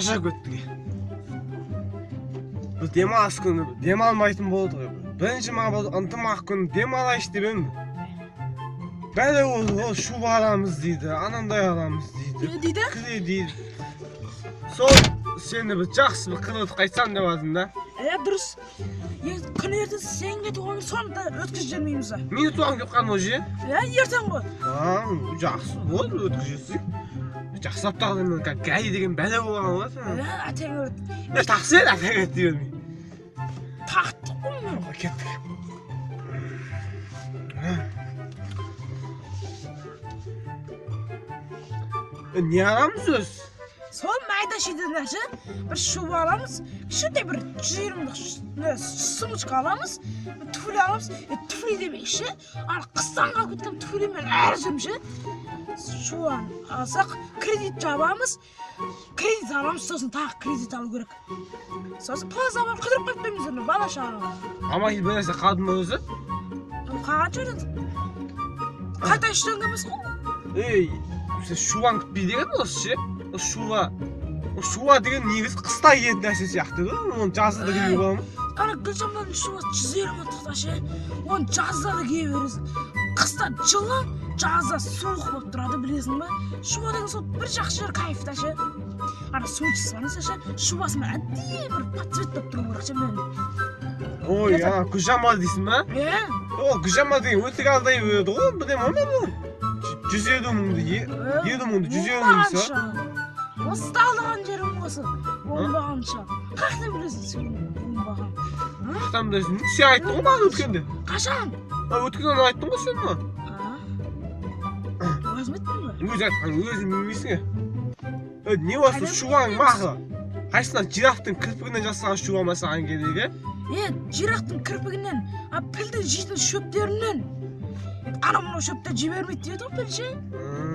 Boşa götürdük. Bu demals günü, demalmaytın boldu. Birinci mağabada ıntımaq günü demalayış debem mi? Bele o şu aramız deydi, ananday aramız deydi. Ne deydi? Kire deydi. Sol seni bir жақсы bir kılıt qaytsan devadın da. Dürüst. Күні ертең сен кетіп оны сонда өткізіп жібермейміз. Meni tuğan yok kan hoca. Ертең ғой. Жақсы болды өткізесің. Жақсы аптағымен гай деген бәле болған ғой. Атең өрт. Тақсы еді атең өтті бермей. Тақтық қой мен. Кеттік. Не арамыз өз? Сол майда шидерлерше бір шубу аламыз. Кішкентай бір 120 сумочка аламыз. Туфли аламыз. Туфли демекші. Ана қыстан қалып кеткен туфлимен әрі жүрмші. Шуан алсақ кредит жабамыз. Кредит аламыз, сосын тағы кредит алу керек. Сосын плаза бар қыдырып қайтпаймыз оны бала шаға. Ama hiç böylese kaldı mı özü? Қаған жүреді. Қайта іштен кемес қой. Şu an bir деген осы ше. Шуа деген негіз қыста киетін нәрсе сияқты ғой. Оны жазда да киюге бола ма? Ана гүлжамбардың шуа 120 мыңдықта ше. Оны жазда да кие бересің. Қыста жылы, жазда суық болып тұрады, білесің ба? Шуа деген сол бір жақсы жер кайфта ше. Ана сумчасы бар ше, шубасымен әдейі бір подцветтеп тұру керек ше мен. Ой, ана гүлжамбар дейсің ба? Ол гүлжамбар деген өтірік алдай береді ғой. Білем ма бұл? 107 мыңды, 7 мыңды, 107 мыңды са? Осы талдыған жерім осы. Оңбағанша. Қақты білесің сен оңбаған? Қақтан білесің? Сен айттың ғой маған өткенде? Қашан? Өткенде айттың ғой сен ма? Өзім еттің бе? Өз айтқан, өзің білмейсің е? Не осы шуаң мағы? Қайсынан жирафтың кірпігінен жасаған шуа ма саған керек е? Жирафтың кірпігінен, пілдің жейтін шөптерінен. Ана мұны шөпті жібермейді деді ғой піл ше?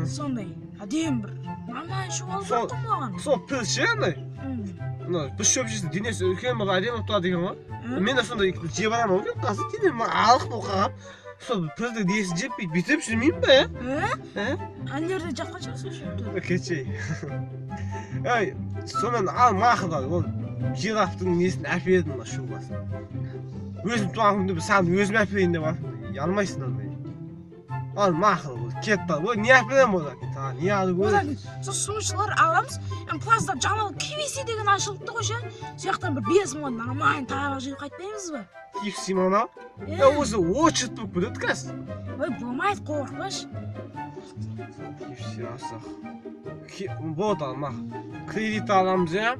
Сондай, әдем бір. Мамай шуалы жоқ қой маған. Сол піл ше андай? Біз шөп жейсің, денесі үлкен болып әдем болып тұрады деген ғой. Мен де сондай жеп аламын ғой, қазір денем алық болып қалғам. Сол пілді десін жеппейді, бүйтіп жүрмеймін ба? Әндерде жаққан шығасың шөпті. Кетшей. Сонымен ал мақылдар, ол жирафтың несін әпердің ма шубасын. Өзім туған күнде саған өзім әперейін деп атым. Ялмайсың ондай. Al maqıl bu, ketті. Bu не әперем одан ket? Не алып өз? Одан сол сумочкалар аламыз. Плазда жаңағы KFC деген ашылыпты ғой ше. Сияқтан бір 5 мың нормально тағам жеп қайтпаймыз ба? KFC ма анау? Өзі очет болып кетеді қазір. Ой, болмайды, қорықпаш. KFC алсақ. Болады ал мақыл. Кредит аламыз ya.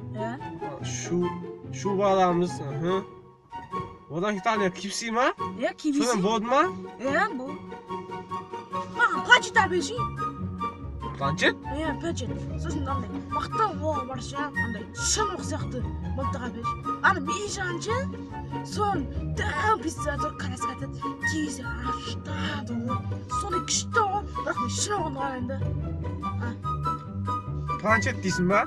Шуба аламыз. Одан кетеді KFC ма? KFC. Содан болды ма? Болды. Маған планшет әбеші. Планшет? Планшет. Сосын андай мақта оғы бар ше, андай шын оқ сияқты мылтық әбеш. Аны мейжан ше, сон дәу пистолет қарасқа атады, тегесі аштады ғой. Сондай күшті ғой, бірақ мен шын оғын қарайын да. Планшет дейсің ба?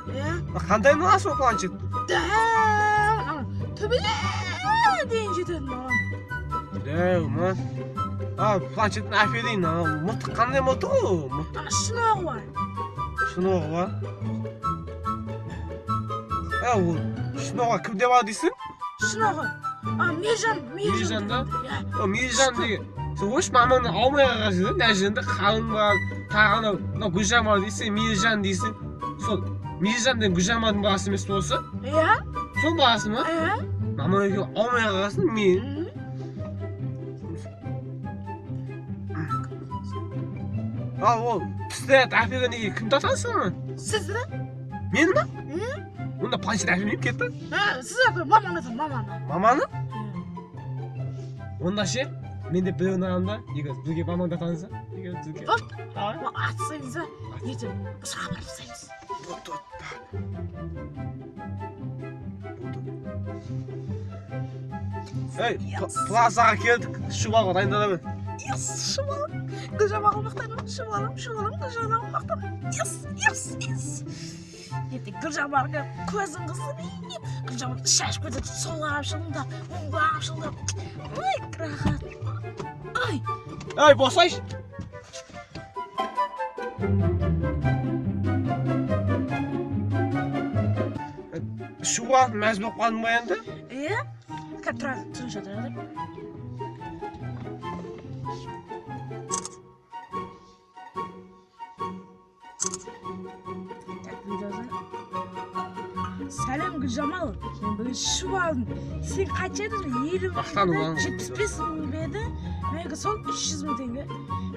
Қандай аласың ол планшетті? Дәу, төбеле дейін жететін оған. Дәу, ман. Планшетін әперейін, мылтық қандай мылтық ол? Шын оғы бар. Шын оғы бар? Ол шын оға кімде бар дейсің? Шын оғы. Мейжан. Мейжан да? Мейжан деген. Сен өш мамаңның алмайға қажет, нәжінде қалың бар, тағына гүлжан бар дейсің, мейжан дейсің. Сол мейжан деген гүлжанбардың бағасы емес болса? Сол бағасы ма? Мамаң екен алмайға қажет, мен. Ал ол пистолет әпергенде кім татасың ма? Сізді? Мені ма? Онда планшет әпермеймін кетті? Сіз әпер, маманы әпер, маманы. Маманы? Онда ше, мен де біреуін аламда, егер бірге мамаңда таныса, егер бірге. Атсайыз ба? Ертең бұсыға барып сайыз. Плазаға келдік, шубаға дайындала бер. Шубалым, гүлжамағын мақтаймын, шубалым, гүлжамағын мақтаймын. Ертең гүлжамарға көзін қызып, гүлжамағын шашып кетеді, солға апшылында, оңға апшылында. Ой, рахат. Босайш! Şu an mez болып қалдың ба енді? Иә? Қазір тұрады, тұрыңша тұрады. Сәлем Гүлжамал, мен бүгін ішіп алдым. Сен қанша едің? 50 Мақтан мың ұлан. бе, 75 мың бе еді? Менікі сол 300 мың теңге.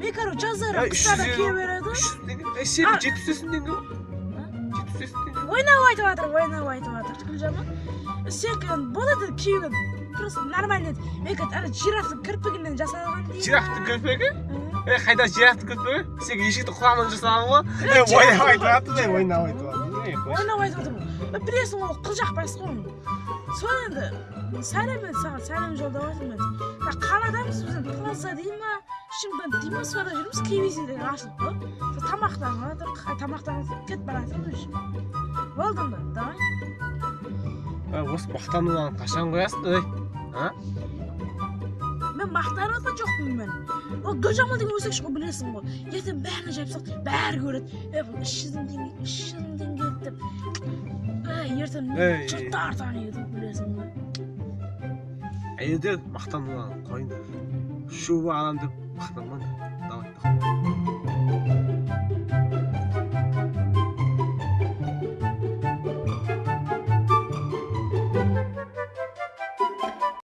Мен короче жазары қысада кие береді. 300 теңге. Сен 700 теңге. 700 теңге. Ойнап айтып жатыр Гүлжамал. Сен болады киюің просто нормально еді. Мен ана жирафтың кірпігінен жасалған дейді. Жирафтың кірпігі? Қайда жирафтың кірпігі? Сен ешекті құлағынан жасаған ғой? Ойнап айтып жатыр, ойнап айтып жатыр. Білесің ол қылжақпайсыз ғой оны. Сол енді сәлем саған сәлем жолдап жатырмын. Қаладамыз біздің плаза дей ма? Шымкент дей ма? Сода жүрміз кебеседен ашылып қой. Тамақтанып жатыр, тамақтанып кетіп бара жатырмыз. Болды онда, давай. Осы мақтанудан қашан қоясың, ой? Мен мақтанып жатқан жоқпын мен. Ол Гүлжамал деген өсекші ғой, білесің ғой. Ертең бәріне жайып салды, бәрі көреді. 300 мың теңге деп. Ертең жұрттар таниды, білесің ғой. Әйелдер мақтанудан қойыңдар. Шу адам деп мақтанмаңдар.